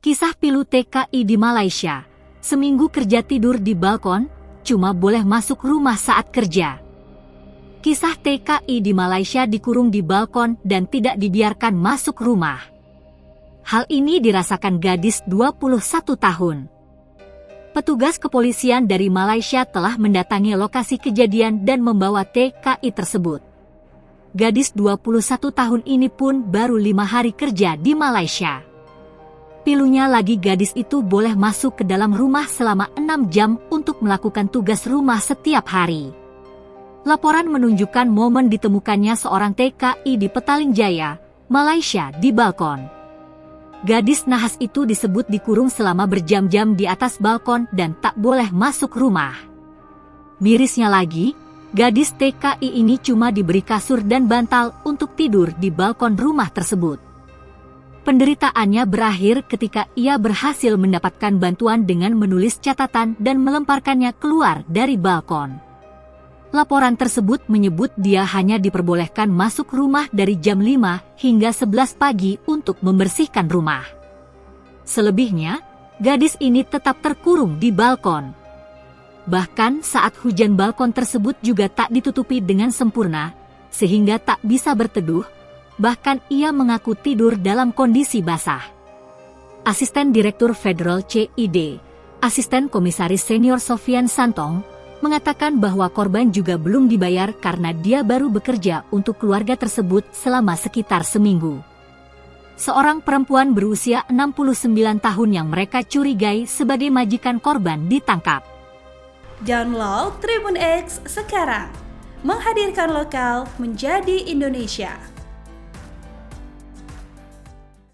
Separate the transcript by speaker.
Speaker 1: Kisah pilu TKI di Malaysia. Seminggu kerja tidur di balkon, cuma boleh masuk rumah saat kerja. Kisah TKI di Malaysia dikurung di balkon dan tidak dibiarkan masuk rumah. Hal ini dirasakan gadis 21 tahun. Petugas kepolisian dari Malaysia telah mendatangi lokasi kejadian dan membawa TKI tersebut. Gadis 21 tahun ini pun baru 5 hari kerja di Malaysia. Pilunya lagi gadis itu boleh masuk ke dalam rumah selama 6 jam untuk melakukan tugas rumah setiap hari. Laporan menunjukkan momen ditemukannya seorang TKI di Petaling Jaya, Malaysia di balkon. Gadis nahas itu disebut dikurung selama berjam-jam di atas balkon dan tak boleh masuk rumah. Mirisnya lagi, gadis TKI ini cuma diberi kasur dan bantal untuk tidur di balkon rumah tersebut. Penderitaannya berakhir ketika ia berhasil mendapatkan bantuan dengan menulis catatan dan melemparkannya keluar dari balkon. Laporan tersebut menyebut dia hanya diperbolehkan masuk rumah dari jam 5 hingga 11 pagi untuk membersihkan rumah. Selebihnya, gadis ini tetap terkurung di balkon. Bahkan saat hujan balkon tersebut juga tak ditutupi dengan sempurna, sehingga tak bisa berteduh. Bahkan ia mengaku tidur dalam kondisi basah. Asisten Direktur Federal CID, Asisten Komisaris Senior Sofian Santong, mengatakan bahwa korban juga belum dibayar karena dia baru bekerja untuk keluarga tersebut selama sekitar seminggu. Seorang perempuan berusia 69 tahun yang mereka curigai sebagai majikan korban ditangkap.
Speaker 2: Download Tribun X sekarang, menghadirkan lokal menjadi Indonesia.